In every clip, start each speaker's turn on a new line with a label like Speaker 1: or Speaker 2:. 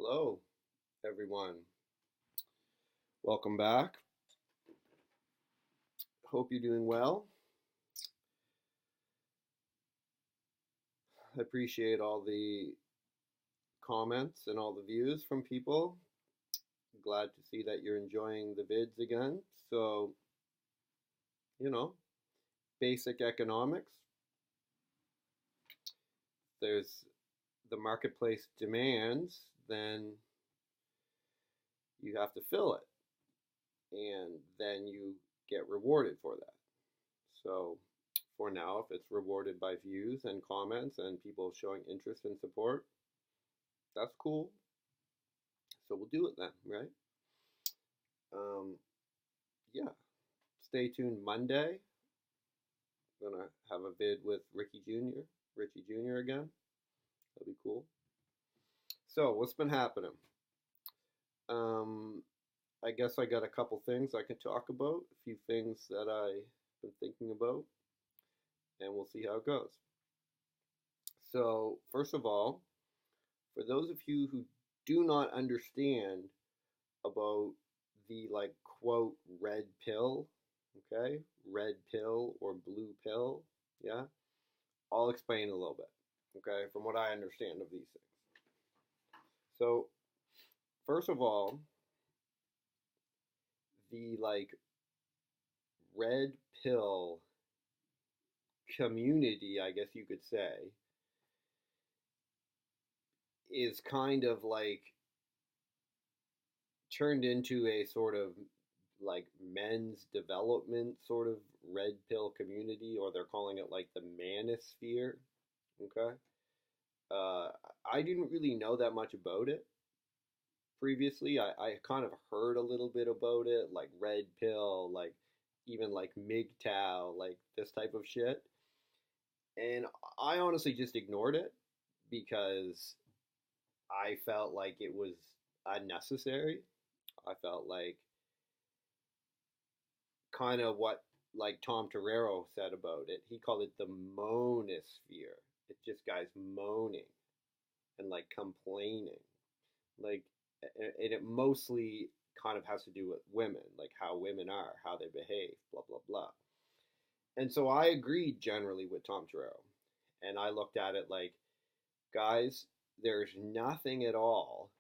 Speaker 1: Hello, everyone. Welcome back. Hope you're doing well. I appreciate all the comments and all the views from people. Glad to see that you're enjoying the vids again. So, you know, basic economics. There's the marketplace demands, then you have to fill it. And then you get rewarded for that. So, for now, if it's rewarded by views and comments and people showing interest and support, that's cool. So we'll do it then, right? Um, yeah. Stay tuned Monday. Gonna have a vid with Richie Jr. again. That'll be cool. So what's been happening? Um, I guess I got a couple things I can talk about. A few things that I've been thinking about, and we'll see how it goes. So first of all, for those of you who do not understand about the like quote red pill, okay? Red pill or blue pill, yeah? I'll explain a little bit, okay? From what I understand of these things. So, first of all, the like red pill community, I guess you could say, is kind of like turned into a sort of like men's development sort of red pill community, or they're calling it like the manosphere. Okay. Uh, I didn't really know that much about it previously. I kind of heard a little bit about it, like red pill, like even like MGTOW, like this type of shit. And I honestly just ignored it because I felt like it was unnecessary. I felt like kind of what like Tom Torero said about it. He called it the monosphere. It's just guys moaning and like complaining. Like and it mostly kind of has to do with women, like how women are, how they behave, blah blah blah. And so I agreed generally with Tom Torero. And I looked at it like, guys, there's nothing at all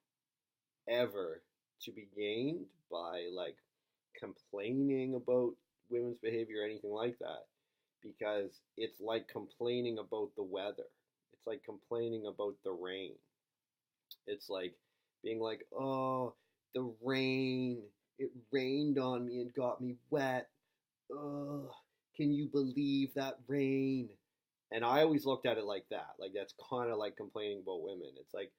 Speaker 1: ever to be gained by like complaining about women's behavior or anything like that, because it's like complaining about the weather. It's like complaining about the rain. It's like being like, oh, the rain, it rained on me and got me wet. Ugh, can you believe that rain? And I always looked at it like that. Like that's kind of like complaining about women. It's like,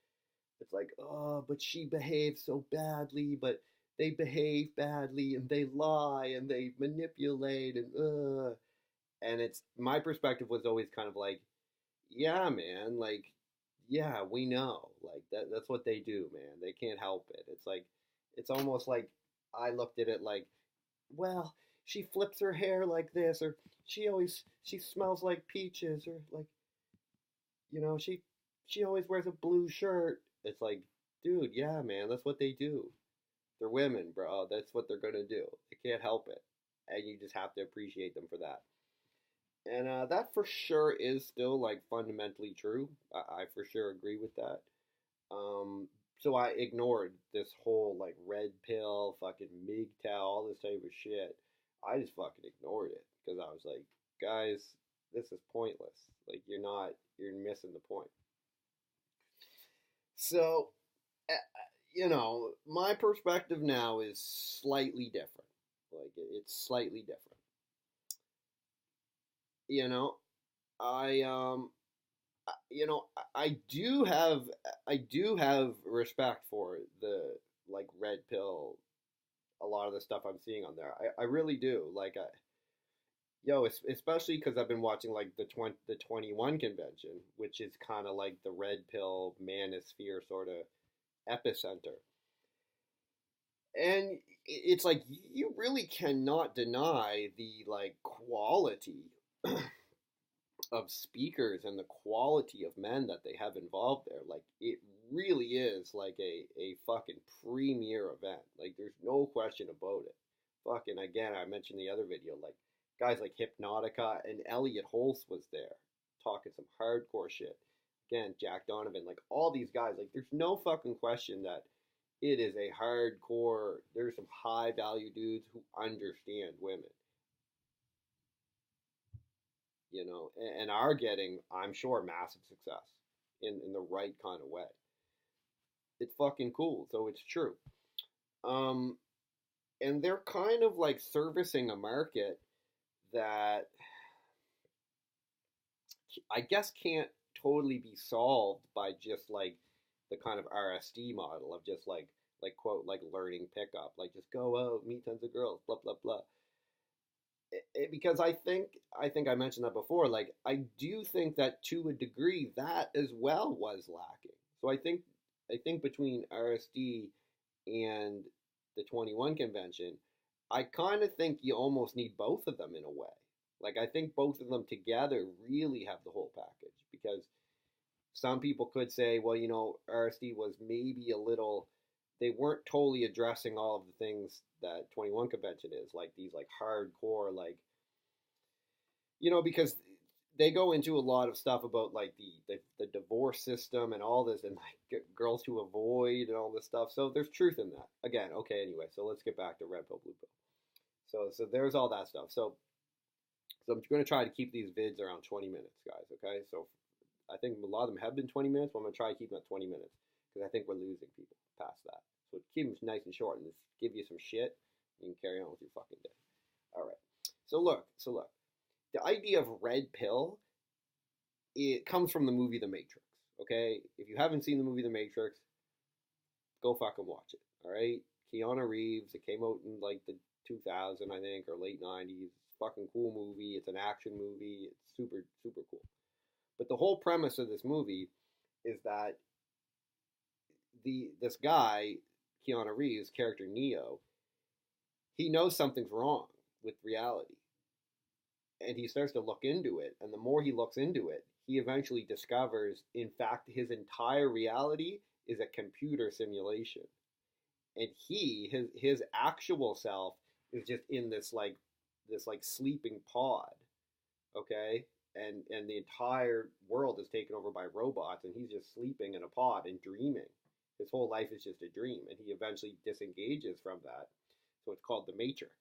Speaker 1: oh, but she behaves so badly, but they behave badly and they lie and they manipulate and it's my perspective was always kind of like, yeah, man, like yeah, we know. Like that's what they do, man. They can't help it. It's like it's almost like I looked at it like, well, she flips her hair like this, or she smells like peaches, or like she always wears a blue shirt. It's like, dude, yeah, man, that's what they do. They're women, bro. That's what they're gonna do. They can't help it, and you just have to appreciate them for that. And that for sure is still like fundamentally true. I for sure agree with that. Um, so I ignored this whole like red pill, fucking MGTOW, all this type of shit. I just fucking ignored it because I was like, guys, this is pointless. Like you're missing the point. So, my perspective now is slightly different. Like it's slightly different. You know, I do have respect for the like red pill. A lot of the stuff I'm seeing on there, I really do. Like, especially because I've been watching like the 21 convention, which is kind of like the red pill manosphere sort of epicenter. And it's like you really cannot deny the like quality of speakers and the quality of men that they have involved there. Like it really is like a fucking premier event. Like there's no question about it. Fucking again, I mentioned the other video, like guys like Hypnotica and Elliot Holst was there talking some hardcore shit. Again, Jack Donovan, like all these guys, like there's no fucking question that it is a hardcore. There's some high value dudes who understand women, you know, and are getting, I'm sure, massive success in the right kind of way. It's fucking cool, so it's true. Um, and they're kind of like servicing a market that I guess can't totally be solved by just like the kind of RSD model of just like quote like learning pickup, like just go out, meet tons of girls, blah blah blah. Because I think I mentioned that before. Like I do think that to a degree that as well was lacking. So I think between RSD and the 21 convention, I kind of think you almost need both of them in a way. Like I think both of them together really have the whole package because some people could say, well, you know, RSD was maybe a little, they weren't totally addressing all of the things that 21 convention is, like these like hardcore, like, you know, because they go into a lot of stuff about like the divorce system and all this and like girls to avoid and all this stuff. So there's truth in that. Again, okay, anyway, so let's get back to red pill, blue pill. So there's all that stuff. So I'm going to try to keep these vids around 20 minutes, guys, okay? So I think a lot of them have been 20 minutes, but I'm going to try to keep them at 20 minutes because I think we're losing people past that. So keep them nice and short and just give you some shit. You can carry on with your fucking day. All right. So look. The idea of red pill, it comes from the movie The Matrix, okay? If you haven't seen the movie The Matrix, go fucking watch it, all right? Keanu Reeves, it came out in like the 2000, I think, or late 90s. Fucking cool movie. It's an action movie. It's super, super cool. But the whole premise of this movie is that this guy, Keanu Reeves' character Neo, he knows something's wrong with reality. And he starts to look into it. And the more he looks into it, he eventually discovers, in fact, his entire reality is a computer simulation. And his actual self is just in this like sleeping pod, okay? And the entire world is taken over by robots, and he's just sleeping in a pod and dreaming. His whole life is just a dream, and he eventually disengages from that. So it's called the Matrix.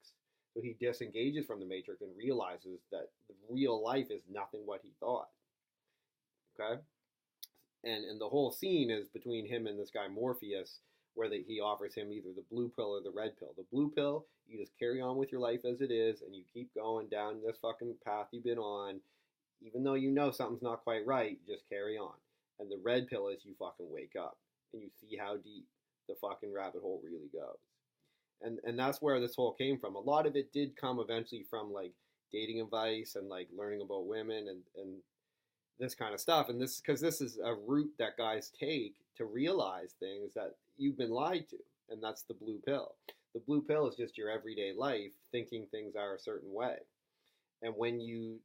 Speaker 1: So he disengages from the Matrix and realizes that the real life is nothing what he thought. Okay? And the whole scene is between him and this guy Morpheus, where he offers him either the blue pill or the red pill. The blue pill, you just carry on with your life as it is, and you keep going down this fucking path you've been on. Even though you know something's not quite right, just carry on. And the red pill is you fucking wake up, and you see how deep the fucking rabbit hole really goes. And that's where this whole came from. A lot of it did come eventually from like dating advice and like learning about women and this kind of stuff. And this, because this is a route that guys take to realize things that you've been lied to, and that's the blue pill. The blue pill is just your everyday life thinking things are a certain way. And when you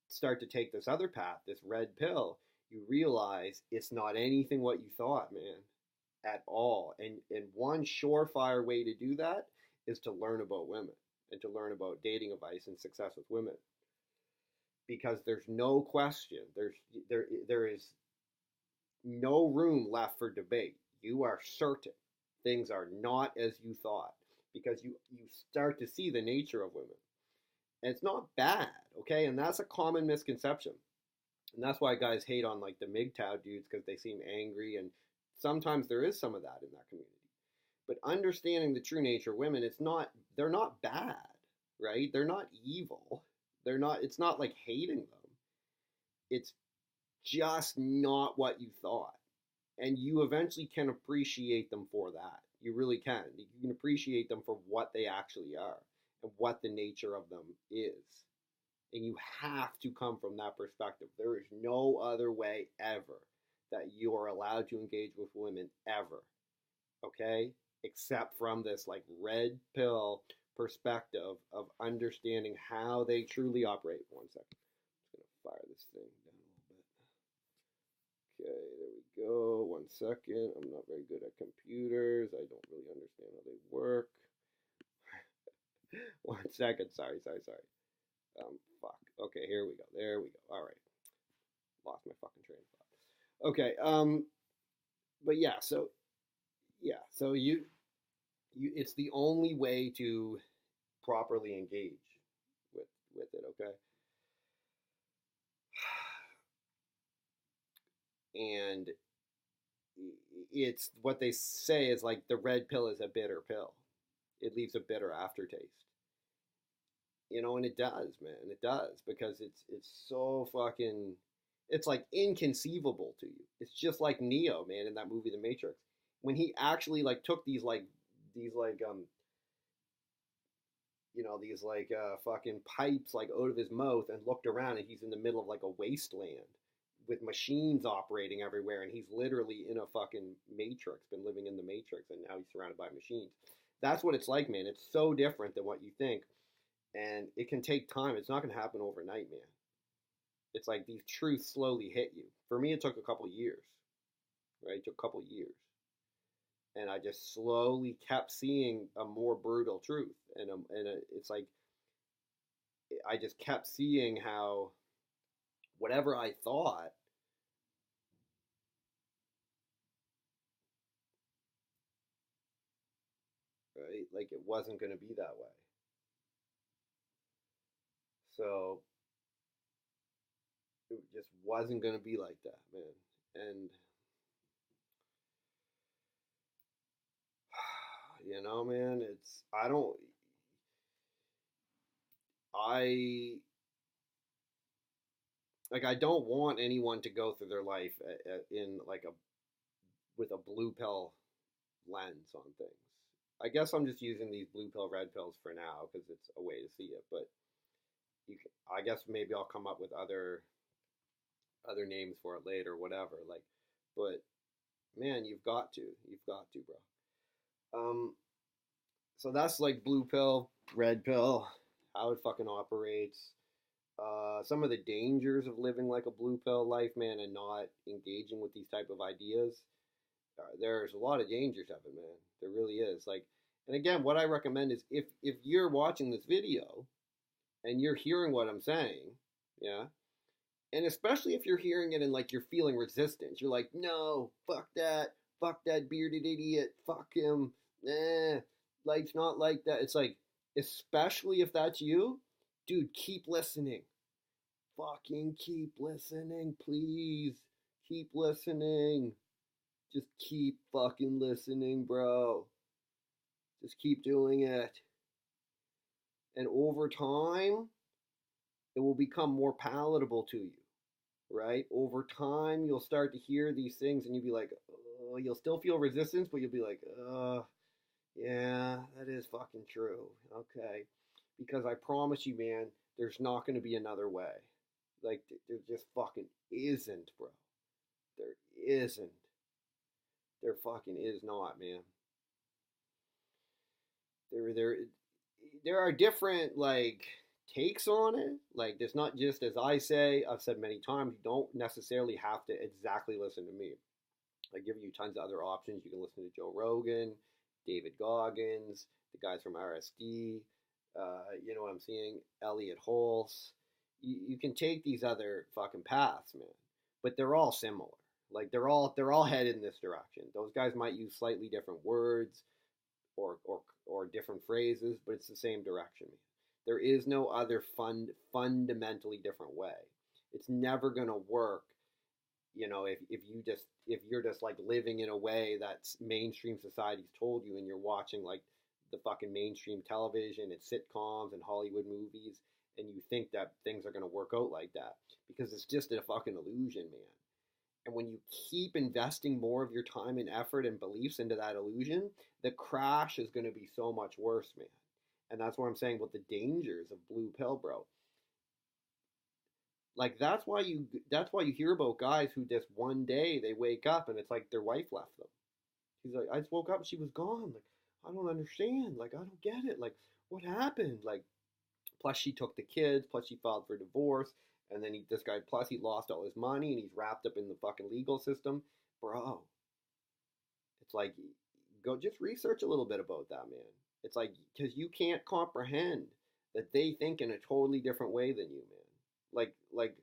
Speaker 1: start to take this other path, this red pill, you realize it's not anything what you thought, man, at all. And one surefire way to do that is to learn about women and to learn about dating advice and success with women. Because there's no question, there is no room left for debate. You are certain things are not as you thought because you start to see the nature of women. And it's not bad, okay? And that's a common misconception. And that's why guys hate on like the MGTOW dudes because they seem angry, and sometimes there is some of that in that community. But understanding the true nature of women, they're not bad, right? They're not evil. It's not like hating them. It's just not what you thought. And you eventually can appreciate them for that. You really can. You can appreciate them for what they actually are and what the nature of them is. And you have to come from that perspective. There is no other way ever that you are allowed to engage with women ever. Okay? Except from this like red pill perspective of understanding how they truly operate. 1 second. I'm just going to fire this thing down a little bit. Okay, there we go. 1 second. I'm not very good at computers. I don't really understand how they work. 1 second. Sorry. Fuck. Okay, here we go. There we go. All right. Lost my fucking train of thought. Okay. But so it's the only way to properly engage with it. Okay. And it's what they say is like the red pill is a bitter pill. It leaves a bitter aftertaste. And it does, man. It does because it's so fucking. It's like inconceivable to you. It's just like Neo, man, in that movie The Matrix, when he actually like took these fucking pipes like out of his mouth and looked around, and he's in the middle of like a wasteland with machines operating everywhere, and he's literally in a fucking matrix, been living in the matrix, and now he's surrounded by machines. That's what it's like, man. It's so different than what you think, and it can take time. It's not going to happen overnight, man. It's like these truths slowly hit you. For me, it took a couple years, right? It took a couple years. And I just slowly kept seeing a more brutal truth. It's like, I just kept seeing how whatever I thought, right? Like it wasn't going to be that way. So it just wasn't going to be like that, man. And man, I I don't want anyone to go through their life in like a with a blue pill lens on things. I guess I'm just using these blue pill, red pills for now because it's a way to see it. But I guess maybe I'll come up with other names for it later, whatever. Like, but man, you've got to, bro. So that's like blue pill, red pill, how it fucking operates. Some of the dangers of living like a blue pill life, man, and not engaging with these type of ideas. There's a lot of dangers of it, man. There really is. Like, and again, what I recommend is if you're watching this video and you're hearing what I'm saying, yeah, and especially if you're hearing it and like you're feeling resistance, you're like, no, fuck that bearded idiot, fuck him, life's not like that. It's like, especially if that's you, dude, keep listening. Fucking keep listening, please. Keep listening. Just keep fucking listening, bro. Just keep doing it. And over time, it will become more palatable to you, right? Over time, you'll start to hear these things and you'll be like, oh, you'll still feel resistance, but you'll be like, yeah, that is fucking true. Okay. Because I promise you, man, there's not going to be another way. Like, there just fucking isn't, bro. There isn't. There fucking is not, man. There are different, like, takes on it. Like, it's not just as I say, I've said many times, you don't necessarily have to exactly listen to me. I give you tons of other options. You can listen to Joe Rogan, David Goggins, the guys from RSD, you know what I'm saying, Elliot Hulse. You can take these other fucking paths, man, but they're all similar. Like they're all headed in this direction. Those guys might use slightly different words or different phrases, but it's the same direction. There is no other fundamentally different way. It's never gonna work, if you're just like living in a way that mainstream society's told you, and you're watching like the fucking mainstream television and sitcoms and Hollywood movies, and you think that things are gonna work out like that, because it's just a fucking illusion, man. And when you keep investing more of your time and effort and beliefs into that illusion, the crash is going to be so much worse, man. And that's what I'm saying with the dangers of blue pill, bro. Like that's why you hear about guys who just one day they wake up and it's like their wife left them. He's like, I just woke up and she was gone. Like, I don't understand. Like, I don't get it. Like, what happened? Like, plus she took the kids. Plus she filed for divorce. And then this guy, plus he lost all his money and he's wrapped up in the fucking legal system. bro, it's like, go just research a little bit about that, man. It's like, because you can't comprehend that they think in a totally different way than you, man. Like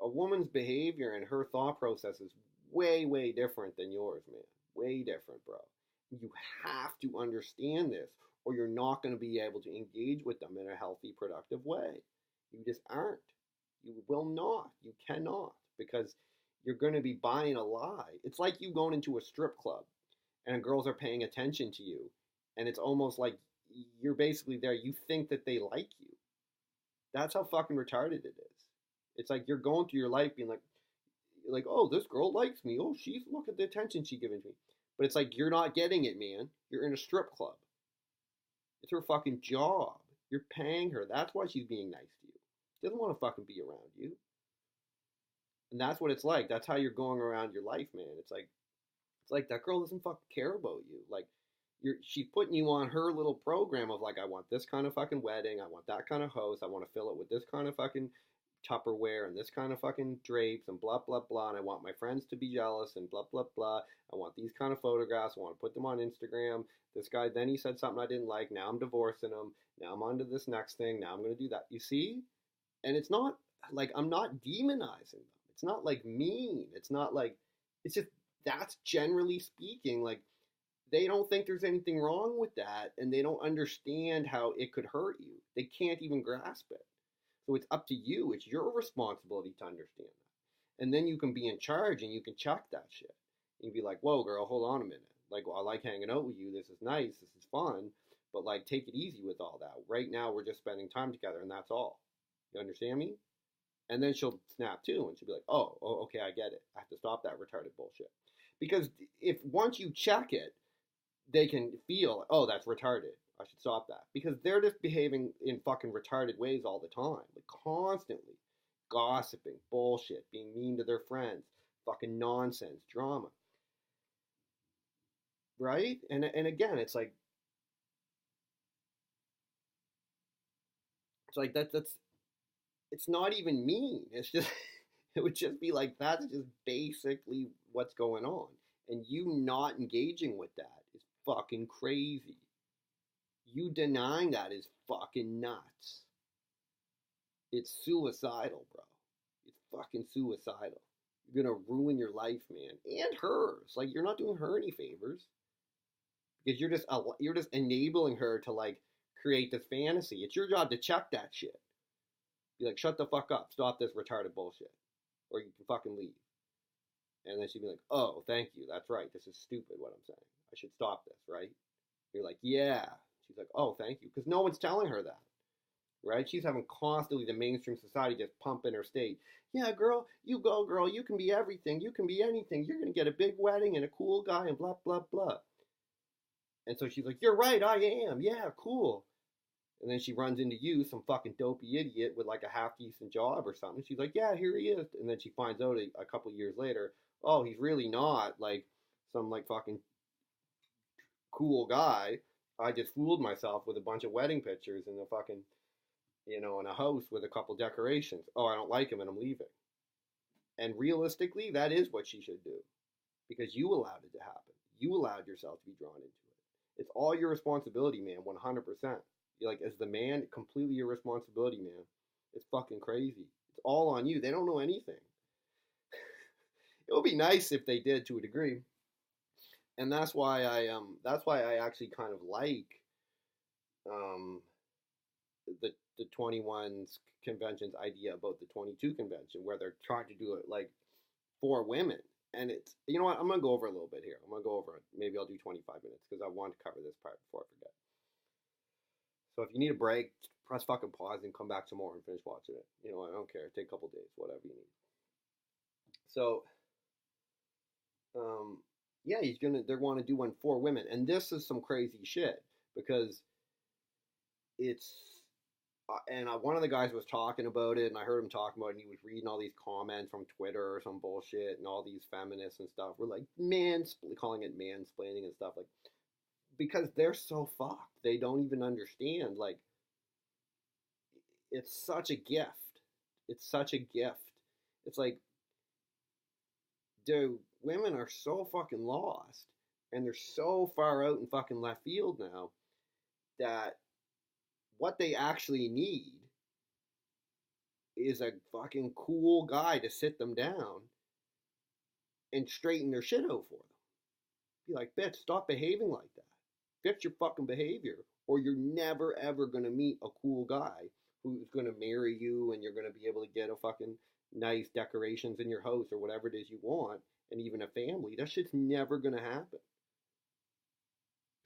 Speaker 1: a woman's behavior and her thought process is way, way different than yours, man. Way different, bro. You have to understand this, or you're not going to be able to engage with them in a healthy, productive way. You just aren't. You will not. You cannot, because you're going to be buying a lie. It's like you going into a strip club and girls are paying attention to you, and it's almost like you're basically there. You think that they like you. That's how fucking retarded it is. It's like you're going through your life being like, oh, this girl likes me. Oh, look at the attention she's giving to me. But it's like you're not getting it, man. You're in a strip club. It's her fucking job. You're paying her. That's why she's being nice to you. She doesn't want to fucking be around you. And that's what it's like. That's how you're going around your life, man. It's like that girl doesn't fucking care about you. Like she's putting you on her little program of like, I want this kind of fucking wedding. I want that kind of host. I want to fill it with this kind of fucking Tupperware and this kind of fucking drapes and blah, blah, blah. And I want my friends to be jealous and blah, blah, blah. I want these kind of photographs. I want to put them on Instagram. This guy, then he said something I didn't like. Now I'm divorcing him. Now I'm on to this next thing. Now I'm going to do that. You see? And it's not like, I'm not demonizing them. It's not like mean. It's not like, it's just, that's generally speaking, like, they don't think there's anything wrong with that, and they don't understand how it could hurt you. They can't even grasp it. So it's up to you. It's your responsibility to understand that. And then you can be in charge and you can check that shit. You can be like, whoa, girl, hold on a minute. Like, well, I like hanging out with you. This is nice. This is fun. But, like, take it easy with all that. Right now, we're just spending time together, and that's all. You understand me? And then she'll snap too, and she'll be like, oh, okay, I get it. I have to stop that retarded bullshit. Because if once you check it, they can feel, oh, that's retarded. I should stop that. Because they're just behaving in fucking retarded ways all the time. Like, constantly. Gossiping, bullshit, being mean to their friends, fucking nonsense, drama. Right? And again, it's like that's it's not even mean. It's just it would just be like that's just basically what's going on. And you not engaging with that is fucking crazy. You denying that is fucking nuts. It's suicidal, bro. It's fucking suicidal. You're gonna ruin your life, man, and hers. Like, you're not doing her any favors because you're just enabling her to like create this fantasy. It's your job to check that shit. Be like, shut the fuck up, stop this retarded bullshit, or you can fucking leave. And then she'd be like, oh, thank you, that's right, this is stupid what I'm saying. I should stop this, right? You're like, yeah. She's like, oh, thank you, because no one's telling her that. Right? She's having constantly the mainstream society just pumping her state. Yeah, girl, you go, girl. You can be everything. You can be anything. You're going to get a big wedding and a cool guy and blah, blah, blah. And so she's like, you're right, I am. Yeah, cool. And then she runs into you, some fucking dopey idiot with like a half-decent job or something. She's like, yeah, here he is. And then she finds out a couple years later, oh, he's really not like some like fucking cool guy. I just fooled myself with a bunch of wedding pictures and a fucking, in a house with a couple decorations. Oh, I don't like him and I'm leaving. And realistically, that is what she should do. Because you allowed it to happen. You allowed yourself to be drawn into it. It's all your responsibility, man, 100%. You're like, as the man, completely your responsibility, man. It's fucking crazy. It's all on you. They don't know anything. It would be nice if they did to a degree. And that's why I actually kind of like the 21's convention's idea about the 22 convention, where they're trying to do it like for women. And it's, you know what, I'm going to go over a little bit here. I'm going to go over it. Maybe I'll do 25 minutes because I want to cover this part before I forget. So if you need a break, press fucking pause and come back tomorrow and finish watching it. I don't care. Take a couple days, whatever you need. So, yeah, they're going to do one for women. And this is some crazy shit because it's, and one of the guys was talking about it, and I heard him talking about it, and he was reading all these comments from Twitter or some bullshit, and all these feminists and stuff were like, calling it mansplaining and stuff, like, because they're so fucked. They don't even understand, like, it's such a gift. It's such a gift. It's like, dude, women are so fucking lost, and they're so far out in fucking left field now that what they actually need is a fucking cool guy to sit them down and straighten their shit out for them. Be like, bitch, stop behaving like that. Fix your fucking behavior, or you're never ever gonna meet a cool guy who's gonna marry you, and you're gonna be able to get a fucking nice decorations in your house or whatever it is you want, and even a family. That shit's never gonna happen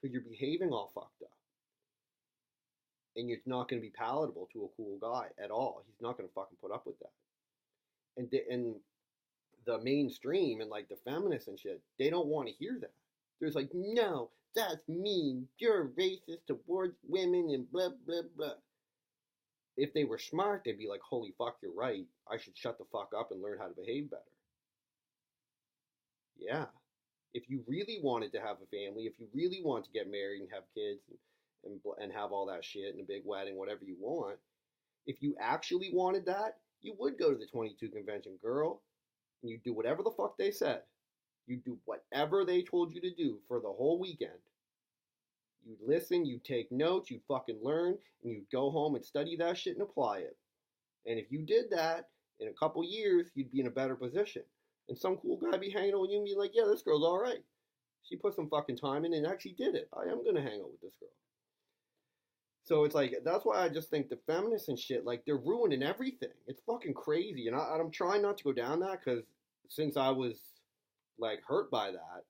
Speaker 1: because you're behaving all fucked up, and you're not gonna be palatable to a cool guy at all. He's not gonna fucking put up with that. And the mainstream and like the feminists and shit, they don't want to hear that. There's like, no, that's mean. You're racist towards women and blah, blah, blah. If they were smart, they'd be like, holy fuck, you're right. I should shut the fuck up and learn how to behave better. Yeah. If you really wanted to have a family, if you really want to get married and have kids and have all that shit and a big wedding, whatever you want, if you actually wanted that, you would go to the 22 convention, girl, and you do whatever the fuck they said. You do whatever they told you to do for the whole weekend. You listen, you take notes, you fucking learn, and you go home and study that shit and apply it. And if you did that, in a couple years, you'd be in a better position. And some cool guy be hanging out with you and be like, yeah, this girl's alright. She put some fucking time in and actually did it. I am gonna hang out with this girl. So it's like, that's why I just think the feminists and shit, like, they're ruining everything. It's fucking crazy. And I'm trying not to go down that, because since I was, like, hurt by that,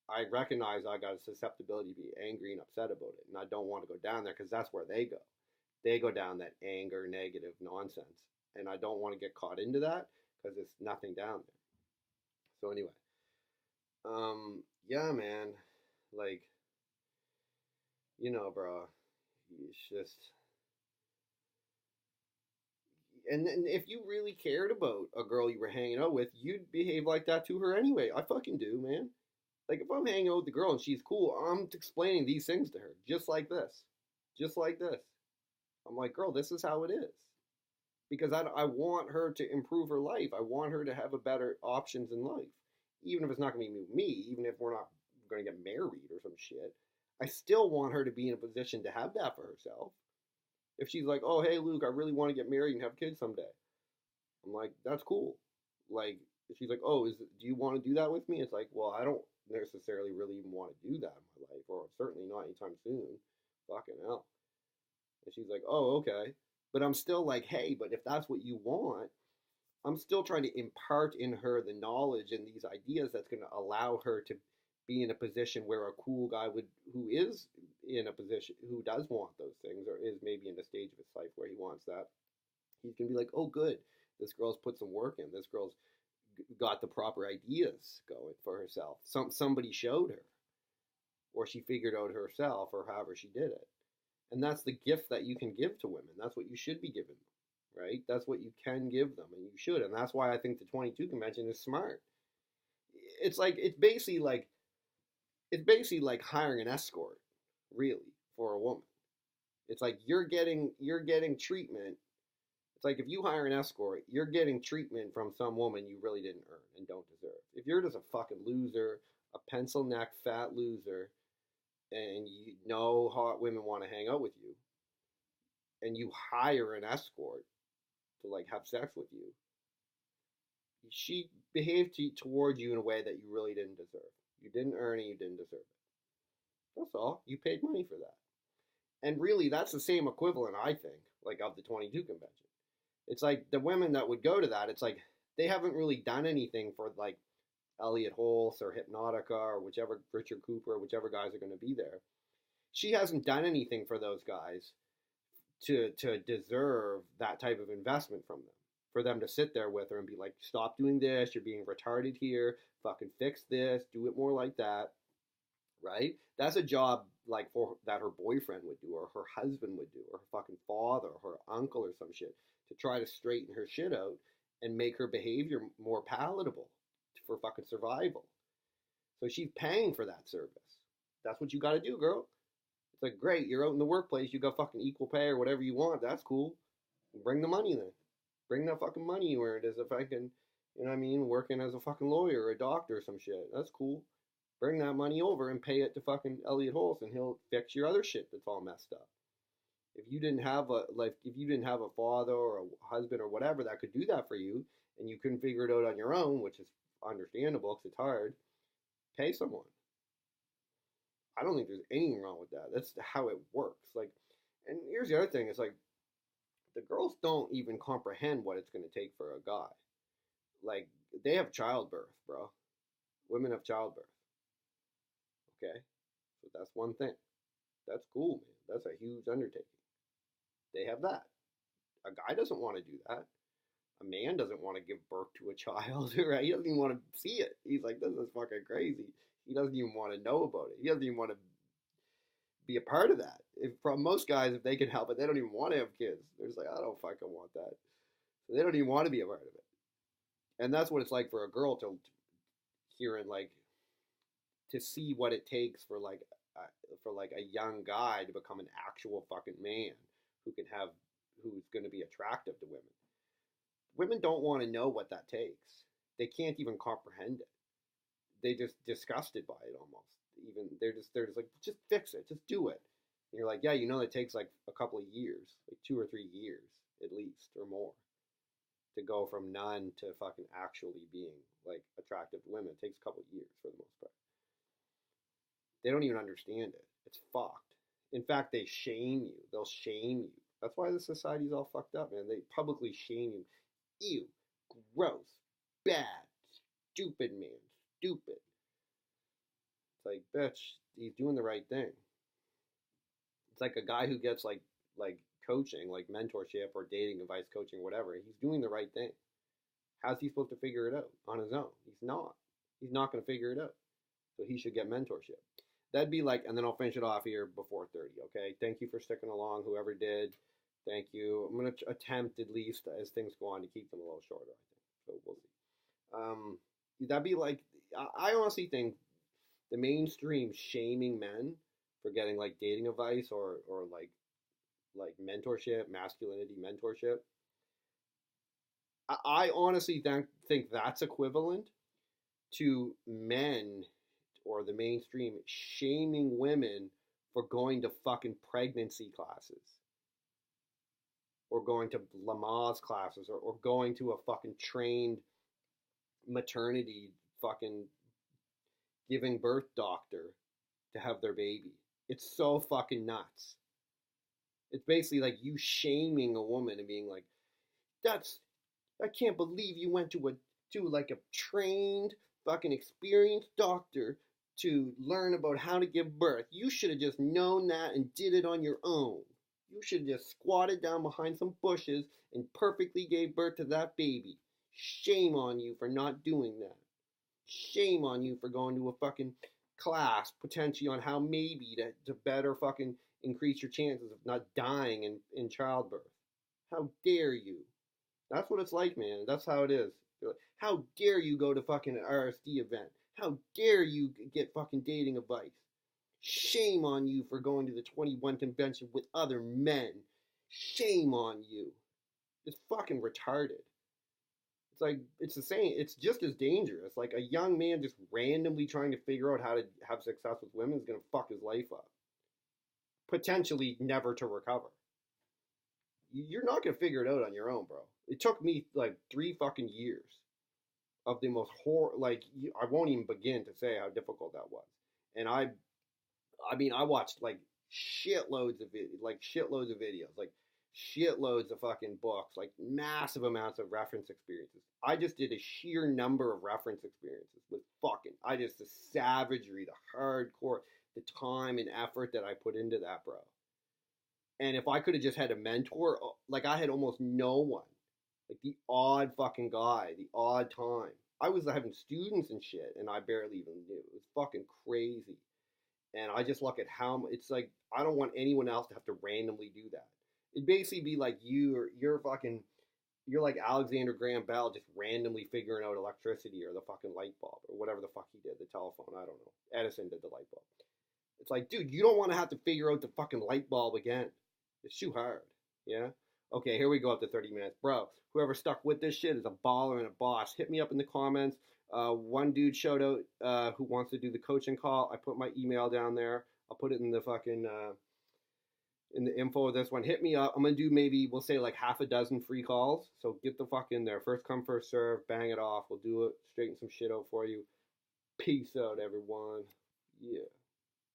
Speaker 1: I recognize I got a susceptibility to be angry and upset about it. And I don't want to go down there, because that's where they go. They go down that anger, negative nonsense. And I don't want to get caught into that, because there's nothing down there. So anyway. Yeah, man. Like, you know, bro. It's just, and if you really cared about a girl you were hanging out with, you'd behave like that to her anyway. I fucking do, man. Like, if I'm hanging out with the girl and she's cool, I'm explaining these things to her, just like this, just like this. I'm like, girl, this is how it is, because I want her to improve her life. I want her to have a better options in life, even if it's not gonna be me, even if we're not gonna get married or some shit. I still want her to be in a position to have that for herself. If she's like, oh, hey, Luke, I really want to get married and have kids someday. I'm like, that's cool. Like, if she's like, oh, do you want to do that with me? It's like, well, I don't necessarily really even want to do that in my life, or certainly not anytime soon. Fucking hell. And she's like, oh, okay. But I'm still like, hey, but if that's what you want, I'm still trying to impart in her the knowledge and these ideas that's going to allow her to be in a position where a cool guy who is in a position, who does want those things, or is maybe in a stage of his life where he wants that, he's gonna be like, oh, good, this girl's put some work in. This girl's got the proper ideas going for herself. Somebody showed her, or she figured out herself, or however she did it. And that's the gift that you can give to women. That's what you should be giving them, right? That's what you can give them, and you should. And that's why I think the 22 convention is smart. It's basically like hiring an escort, really, for a woman. It's like you're getting treatment. It's like if you hire an escort, you're getting treatment from some woman you really didn't earn and don't deserve. If you're just a fucking loser, a pencil neck fat loser, and you know hot women want to hang out with you, and you hire an escort to like have sex with you, she behaved towards you in a way that you really didn't deserve. You didn't earn it, you didn't deserve it. That's all. You paid money for that. And really, that's the same equivalent, I think, like of the 22 convention. It's like the women that would go to that, it's like they haven't really done anything for like Elliot Holtz or Hypnotica or whichever, Richard Cooper, whichever guys are going to be there. She hasn't done anything for those guys to deserve that type of investment from them. For them to sit there with her and be like, stop doing this, you're being retarded here, fucking fix this, do it more like that, right? That's a job like that her boyfriend would do, or her husband would do, or her fucking father, or her uncle, or some shit, to try to straighten her shit out and make her behavior more palatable for fucking survival. So she's paying for that service. That's what you gotta do, girl. It's like, great, you're out in the workplace, you got fucking equal pay or whatever you want, that's cool. Bring the money then. Bring that fucking money you earned as a fucking You know what I mean? Working as a fucking lawyer or a doctor or some shit. That's cool. Bring that money over and pay it to fucking Elliot Holst, and he'll fix your other shit that's all messed up. If you didn't have a father or a husband or whatever that could do that for you, and you couldn't figure it out on your own, which is understandable because it's hard, pay someone. I don't think there's anything wrong with that. That's how it works. Like, and here's the other thing: it's like the girls don't even comprehend what it's going to take for a guy. Like, they have childbirth, bro. Women have childbirth. Okay, so that's one thing. That's cool, man. That's a huge undertaking. They have that. A guy doesn't want to do that. A man doesn't want to give birth to a child, right? He doesn't even want to see it. He's like, this is fucking crazy. He doesn't even want to know about it. He doesn't even want to be a part of that. If from most guys, if they can help it, they don't even want to have kids. They're just like, I don't fucking want that. So they don't even want to be a part of it. And that's what it's like for a girl to hear and like to see what it takes for like a young guy to become an actual fucking man who's going to be attractive to women. Women don't want to know what that takes. They can't even comprehend it. They just disgusted by it almost. Even they're just like, just fix it, just do it. And you're like, yeah, you know, it takes like a couple of years, like 2 or 3 years at least or more, to go from none to fucking actually being like attractive to women. It takes a couple of years for the most part. They don't even understand it. It's fucked. In fact, they shame you. They'll shame you. That's why the society's all fucked up, man. They publicly shame you. Ew, gross, bad, stupid, man, stupid. It's like, bitch, he's doing the right thing. It's like a guy who gets like coaching, like mentorship or dating advice coaching, or whatever. He's doing the right thing. How's he supposed to figure it out on his own? He's not. He's not going to figure it out. So he should get mentorship. That'd be like, and then I'll finish it off here before 30, okay? Thank you for sticking along, whoever did. Thank you. I'm going to attempt, at least as things go on, to keep them a little shorter, I think. So we'll see. That'd be like, I honestly think the mainstream shaming men for getting like dating advice or like mentorship, masculinity mentorship. I honestly think that's equivalent to men or the mainstream shaming women for going to fucking pregnancy classes or going to Lamaze classes or going to a fucking trained maternity fucking giving birth doctor to have their baby. It's so fucking nuts. It's basically like you shaming a woman and being like, I can't believe you went to a trained fucking experienced doctor to learn about how to give birth. You should have just known that and did it on your own. You should have just squatted down behind some bushes and perfectly gave birth to that baby. Shame on you for not doing that. Shame on you for going to a fucking class potentially on how maybe to better fucking increase your chances of not dying in childbirth. How dare you? That's what it's like, man. That's how it is. How dare you go to fucking an RSD event? How dare you get fucking dating advice? Shame on you for going to the 21 convention with other men. Shame on you. It's fucking retarded. It's like, it's the same. It's just as dangerous. Like a young man just randomly trying to figure out how to have success with women is going to fuck his life up. Potentially never to recover. You're not going to figure it out on your own, bro. It took me like 3 fucking years of the most I won't even begin to say how difficult that was. And I watched like shitloads of videos, like shitloads of fucking books, like massive amounts of reference experiences. I just did a sheer number of reference experiences with the savagery, the hardcore, the time and effort that I put into that, bro. And if I could have just had a mentor, like I had almost no one. Like the odd fucking guy, the odd time. I was having students and shit, and I barely even knew. It was fucking crazy. And I just look at how it's like, I don't want anyone else to have to randomly do that. It'd basically be like you're like Alexander Graham Bell just randomly figuring out electricity or the fucking light bulb or whatever the fuck he did, the telephone, I don't know. Edison did the light bulb. It's like, dude, you don't want to have to figure out the fucking light bulb again. It's too hard, yeah? Okay, here we go up to 30 minutes. Bro, whoever stuck with this shit is a baller and a boss. Hit me up in the comments. One dude showed out who wants to do the coaching call. I put my email down there. I'll put it in the fucking in the info of this one. Hit me up. I'm gonna do maybe we'll say like half a dozen free calls. So get the fuck in there. First come, first serve. Bang it off. We'll do it. Straighten some shit out for you. Peace out, everyone. Yeah.